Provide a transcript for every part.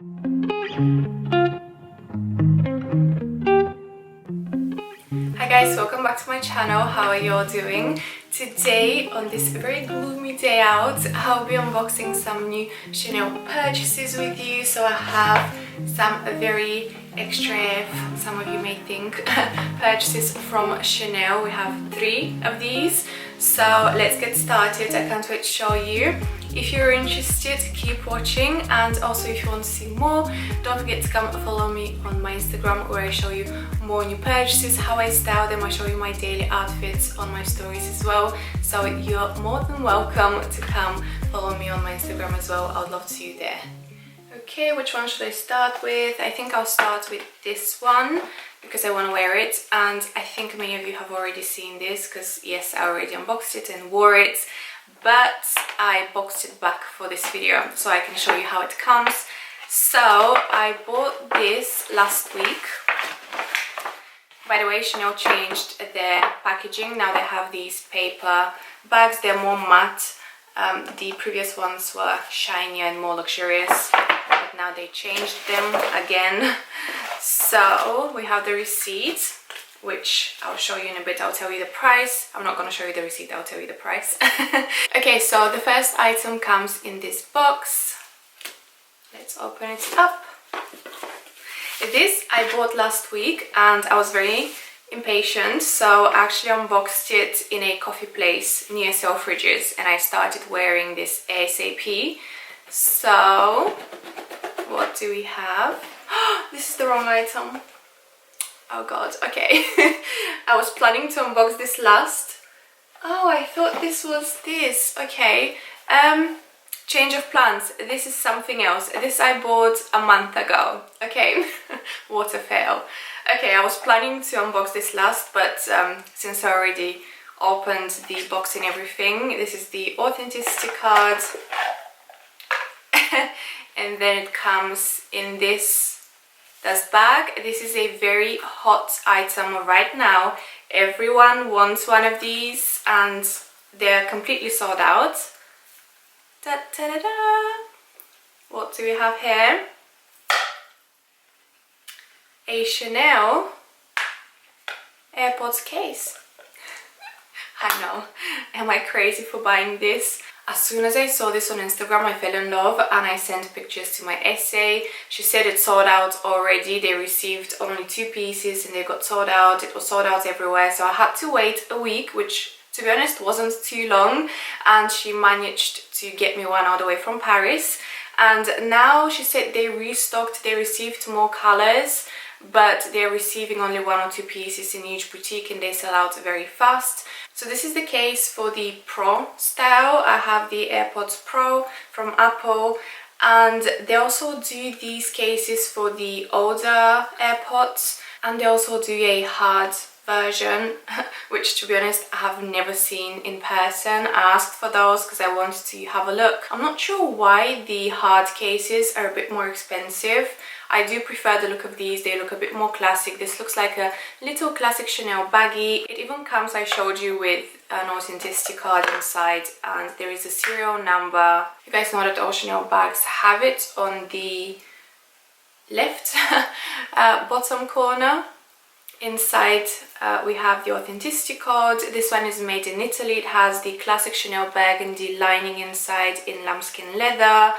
Hi guys, welcome back to my channel. How are you all doing? Today, on this very gloomy day out, I'll be unboxing some new Chanel purchases with you. So I have some very extra, some of you may think, purchases from Chanel. We have 3 of these. So let's get started. I can't wait to show you. If you're interested, keep watching, and also if you want to see more, don't forget to come follow me on my Instagram, where I show you more new purchases, how I style them. I show you my daily outfits on my stories as well, so you're more than welcome to come follow me on my Instagram as well. I would love to see you there. Okay, which one should I start with? I think I'll start with this one because I want to wear it, and I think many of you have already seen this because yes, I already unboxed it and wore it, but I boxed it back for this video so I can show you how it comes. So I bought this last week. By the way, Chanel changed their packaging. Now they have these paper bags. They're more matte. The previous ones were shinier and more luxurious, but now they changed them again. So we have the receipt, which I'll show you in a bit. I'll tell you the price. I'm not going to show you the receipt, I'll tell you the price. Okay, so the first item comes in this box. Let's open it up. This I bought last week and I was very impatient, so I actually unboxed it in a coffee place near Selfridges, and I started wearing this ASAP. So what do we have? This is the wrong item. Oh god, okay. I was planning to unbox this last. Oh, I thought this was this. Okay. Change of plans. This is something else. This I bought a month ago. Okay. What a fail. Okay, I was planning to unbox this last, but since I already opened the box and everything, this is the authenticity card. And then it comes in this bag. This is a very hot item right now. Everyone wants one of these and they're completely sold out. Da, da, da, da. What do we have here? A Chanel AirPods case. I know, am I crazy for buying this? As soon as I saw this on Instagram, I fell in love and I sent pictures to my essay. She said it sold out already. They received only 2 pieces and they got sold out. It was sold out everywhere, so I had to wait a week, which to be honest wasn't too long, and she managed to get me one all the way from Paris. And now she said they restocked, they received more colors, but they're receiving only 1 or 2 pieces in each boutique and they sell out very fast. So this is the case for the Pro style. I have the AirPods Pro from Apple, and they also do these cases for the older AirPods, and they also do a hard version, which to be honest I have never seen in person. I asked for those because I wanted to have a look. I'm not sure why the hard cases are a bit more expensive. I do prefer the look of these. They look a bit more classic. This looks like a little classic Chanel baggie. It even comes, I showed you, with an authenticity card inside, and there is a serial number. You guys know that all Chanel bags have it on the left bottom corner. Inside we have the authenticity code. This one is made in Italy. It has the classic Chanel bag and the lining inside in lambskin leather.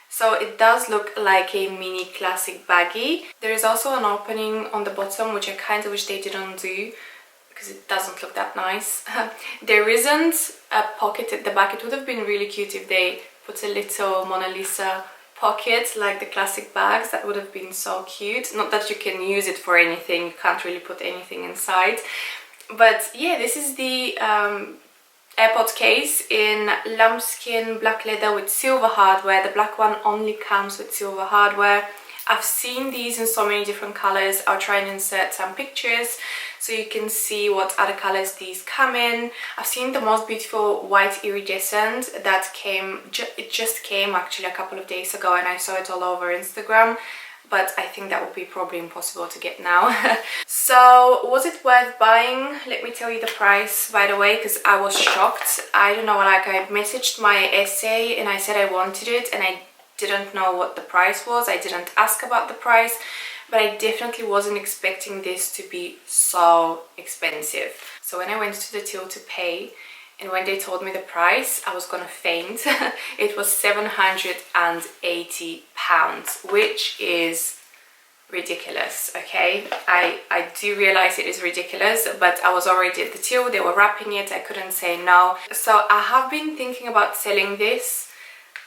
So it does look like a mini classic baggie. There is also an opening on the bottom, which I kind of wish they didn't do because it doesn't look that nice. There isn't a pocket at the back. It would have been really cute if they put a little Mona Lisa pocket like the classic bags. That would have been so cute. Not that you can use it for anything, you can't really put anything inside. But yeah, this is the AirPods case in lambskin black leather with silver hardware. The black one only comes with silver hardware. I've seen these in so many different colors. I'll try and insert some pictures so you can see what other colors these come in. I've seen the most beautiful white iridescent that came, it just came actually a couple of days ago, and I saw it all over Instagram, but I think that would be probably impossible to get now. So was it worth buying? Let me tell you the price, by the way, because I was shocked. I don't know, like I messaged my essay and I said I wanted it, and I didn't know what the price was. I didn't ask about the price, but I definitely wasn't expecting this to be so expensive. So when I went to the till to pay, and when they told me the price, I was gonna faint. It was £780, which is ridiculous. Okay, I do realize it is ridiculous, but I was already at the till, they were wrapping it, I couldn't say no. So I have been thinking about selling this,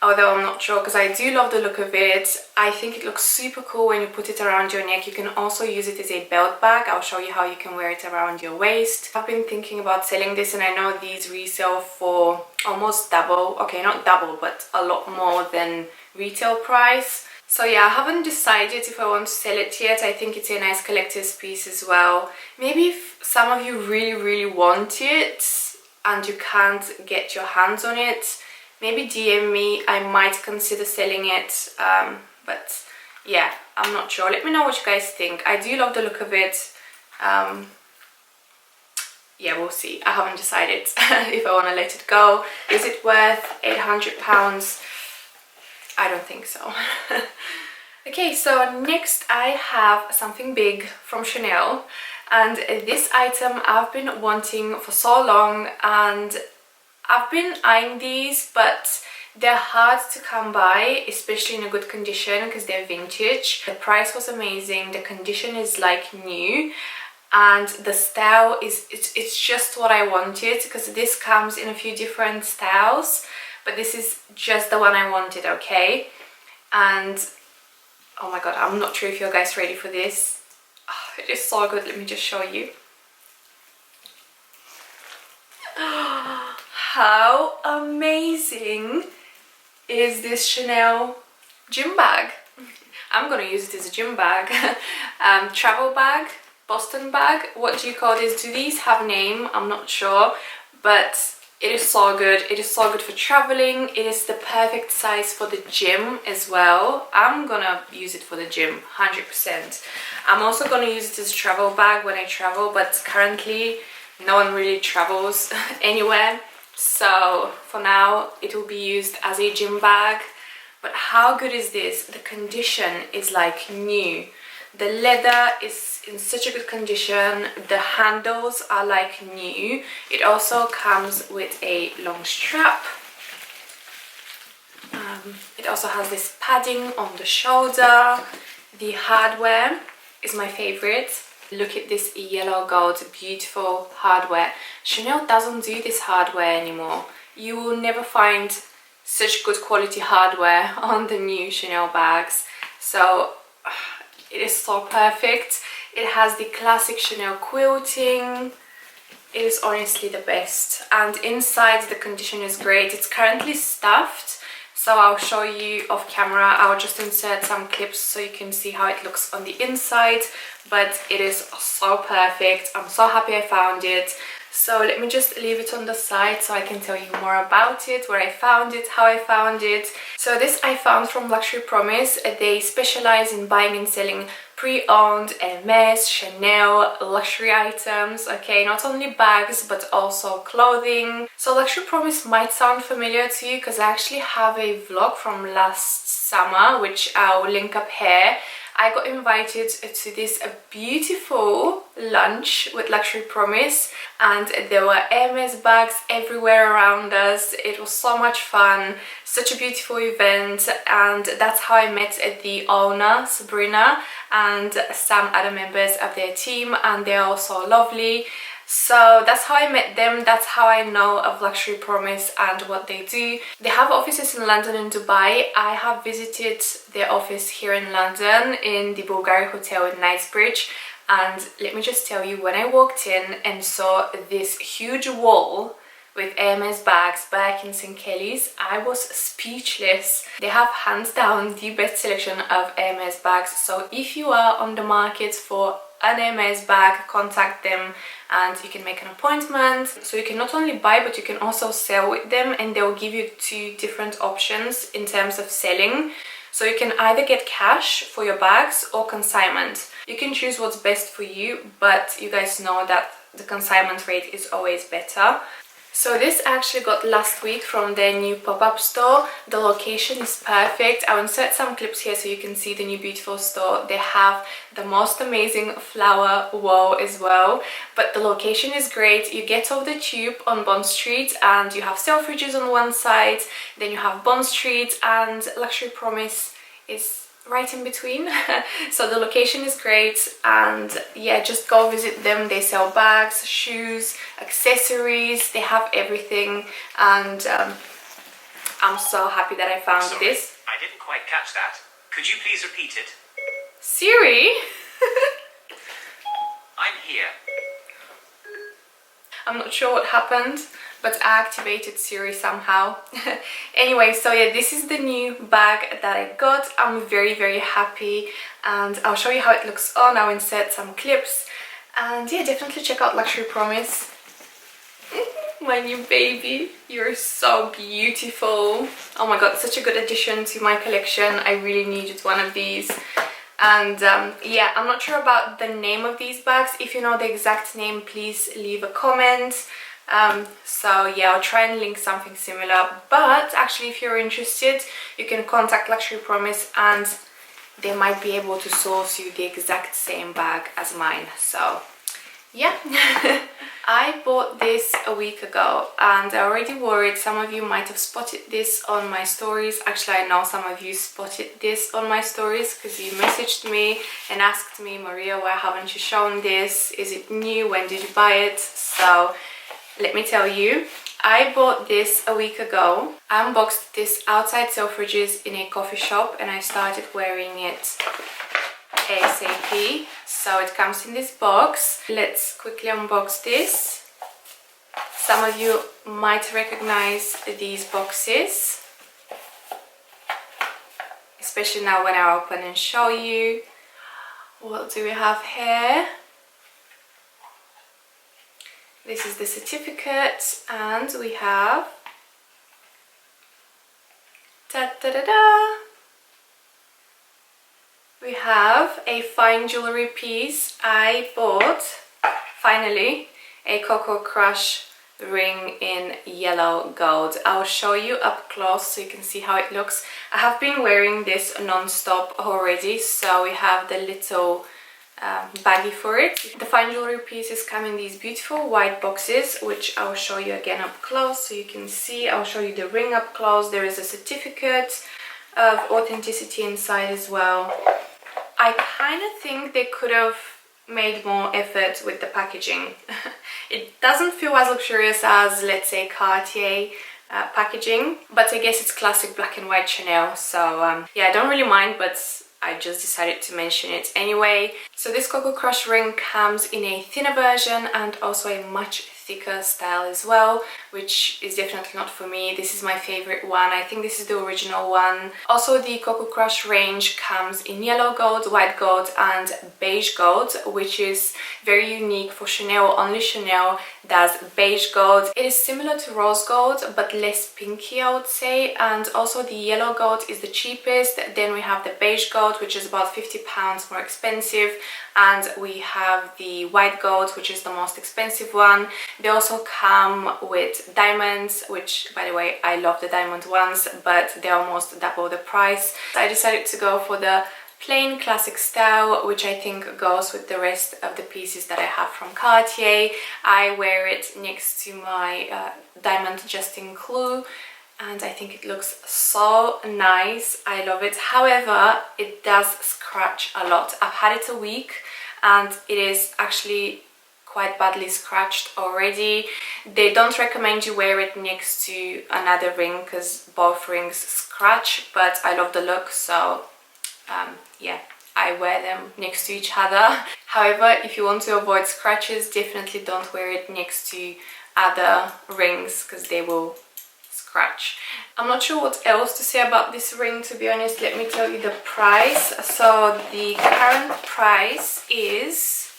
although I'm not sure, because I do love the look of it. I think it looks super cool when you put it around your neck. You can also use it as a belt bag. I'll show you how you can wear it around your waist. I've been thinking about selling this, and I know these resell for almost double, okay, not double, but a lot more than retail price. So yeah, I haven't decided if I want to sell it yet. I think it's a nice collector's piece as well. Maybe if some of you really want it and you can't get your hands on it, maybe DM me. I might consider selling it, but yeah, I'm not sure. Let me know what you guys think. I do love the look of it. Yeah, we'll see. I haven't decided if I want to let it go. Is it worth £800? I don't think so. Okay, so next I have something big from Chanel, and this item I've been wanting for so long, and I've been eyeing these, but they're hard to come by, especially in a good condition because they're vintage. The price was amazing, the condition is like new, and the style is it's just what I wanted, because this comes in a few different styles, but this is just the one I wanted. Okay, and oh my god, I'm not sure if you guys ready for this. Oh, it is so good. Let me just show you. How amazing is this Chanel gym bag? I'm gonna use it as a gym bag. Travel bag, Boston bag, what do you call this? Do these have a name? I'm not sure, but it is so good. It is so good for traveling. It is the perfect size for the gym as well. I'm gonna use it for the gym 100%. I'm also gonna use it as a travel bag when I travel, but currently no one really travels anywhere, so for now it will be used as a gym bag. But how good is this? The condition is like new. The leather is in such a good condition. The handles are like new. It also comes with a long strap. It also has this padding on the shoulder. The hardware is my favorite. Look at this yellow gold, beautiful hardware. Chanel doesn't do this hardware anymore. You will never find such good quality hardware on the new Chanel bags. So it is so perfect. It has the classic Chanel quilting. It is honestly the best. And inside the condition is great. It's currently stuffed, so I'll show you off camera. I'll just insert some clips so you can see how it looks on the inside, but it is so perfect. I'm so happy I found it. So let me just leave it on the side so I can tell you more about it, where I found it, how I found it. So this I found from Luxury Promise. They specialize in buying and selling pre-owned Hermes, Chanel, luxury items, okay, not only bags but also clothing. So Luxury Promise might sound familiar to you because I actually have a vlog from last summer, which I'll link up here. I got invited to this beautiful lunch with Luxury Promise, and there were Hermes bags everywhere around us. It was so much fun, such a beautiful event, and that's how I met the owner, Sabrina, and some other members of their team, and they're all so lovely. So that's how I met them. That's how I know of Luxury Promise and what they do. They have offices in London and Dubai. I have visited their office here in London in the Bulgari Hotel in Knightsbridge, and let me just tell you, when I walked in and saw this huge wall with Hermes bags, Birkins and Kellys, I was speechless. They have hands down the best selection of Hermes bags. So if you are on the market for an Hermes bag, contact them and you can make an appointment. So you can not only buy but you can also sell with them, and they'll give you two different options in terms of selling. So you can either get cash for your bags or consignment. You can choose what's best for you, but you guys know that the consignment rate is always better. So this actually got last week from their new pop-up store. The location is perfect. I'll insert some clips here so you can see the new beautiful store. They have the most amazing flower wall as well, but the location is great. You get off the tube on Bond Street and you have Selfridges on one side, then you have Bond Street, and Luxury Promise is right in between. So the location is great, and yeah, just go visit them. They sell bags, shoes, accessories, they have everything, and I'm so happy that I found this. I didn't quite catch that. Could you please repeat it? Siri? I'm here. I'm not sure what happened, but I activated Siri somehow. Anyway, so yeah, this is the new bag that I got. I'm very happy, and I'll show you how it looks on. I'll insert some clips, and yeah, definitely check out Luxury Promise. My new baby, you're so beautiful. Oh my god, such a good addition to my collection. I really needed one of these. And yeah, I'm not sure about the name of these bags. If you know the exact name, please leave a comment. So yeah, I'll try and link something similar, but actually if you're interested, you can contact Luxury Promise and they might be able to source you the exact same bag as mine. So yeah. I bought this a week ago and I already wore it. Some of you might have spotted this on my stories. Actually, I know some of you spotted this on my stories because you messaged me and asked me, Maria, why haven't you shown this? Is it new? When did you buy it? So let me tell you, I bought this a week ago. I unboxed this outside Selfridges in a coffee shop and I started wearing it ASAP. So it comes in this box. Let's quickly unbox this. Some of you might recognize these boxes, especially now when I open and show you. What do we have here? This is the certificate, and we have ta-da-da-da. We have a fine jewellery piece. I bought, finally, a Coco Crush ring in yellow gold. I'll show you up close so you can see how it looks. I have been wearing this non-stop already, so we have the little baggie for it. The fine jewellery pieces come in these beautiful white boxes, which I'll show you again up close so you can see. I'll show you the ring up close. There is a certificate of authenticity inside as well. I kind of think they could have made more effort with the packaging. It doesn't feel as luxurious as, let's say, Cartier packaging, but I guess it's classic black and white Chanel, so yeah, I don't really mind, but I just decided to mention it anyway. So this Coco Crush ring comes in a thinner version and also a much thicker style as well, which is definitely not for me. This is my favorite one. I think this is the original one. Also, the Coco Crush range comes in yellow gold, white gold and beige gold, which is very unique for Chanel. Only Chanel does beige gold. It is similar to rose gold but less pinky, I would say, and also the yellow gold is the cheapest. Then we have the beige gold, which is about £50 more expensive, and we have the white gold, which is the most expensive one. They also come with diamonds, which, by the way, I love the diamond ones, but they're almost double the price. So I decided to go for the plain classic style, which I think goes with the rest of the pieces that I have from Cartier. I wear it next to my diamond Justin Clue, and I think it looks so nice. I love it. However, it does scratch a lot. I've had it a week and it is actually quite badly scratched already. They don't recommend you wear it next to another ring because both rings scratch, but I love the look, so yeah, I wear them next to each other. However, if you want to avoid scratches, definitely don't wear it next to other rings because they will scratch. I'm not sure what else to say about this ring, to be honest. Let me tell you the price. So the current price is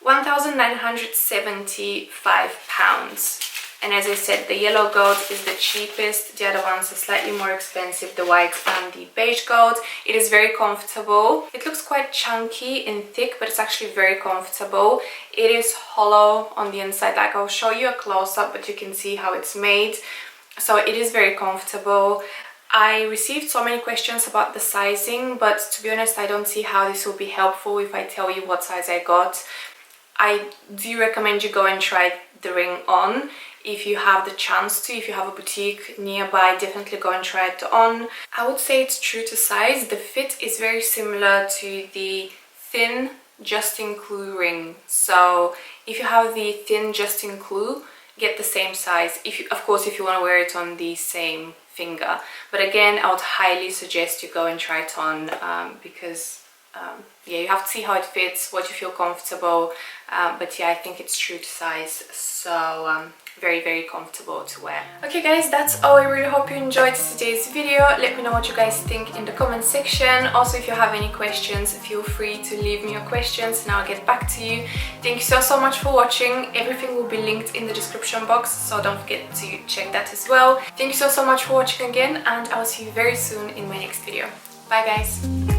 £1,975. And as I said, the yellow gold is the cheapest. The other ones are slightly more expensive, the white and the beige gold. It is very comfortable. It looks quite chunky and thick, but it's actually very comfortable. It is hollow on the inside. Like, I'll show you a close-up, but you can see how it's made. So it is very comfortable. I received so many questions about the sizing, but to be honest, I don't see how this will be helpful if I tell you what size I got. I do recommend you go and try the ring on if you have the chance to. If you have a boutique nearby, definitely go and try it on. I would say it's true to size. The fit is very similar to the thin Justin Clue ring. So if you have the thin Justin Clue, get the same size. Of course, if you want to wear it on the same finger. But again, I would highly suggest you go and try it on because yeah, you have to see how it fits, what you feel comfortable. But yeah, I think it's true to size. So very, very comfortable to wear. Okay guys, that's all. I really hope you enjoyed today's video. Let me know what you guys think in the comment section. Also, if you have any questions, feel free to leave me your questions and I'll get back to you. Thank you so much for watching. Everything will be linked in the description box, so don't forget to check that as well. Thank you so much for watching again, and I'll see you very soon in my next video. Bye guys.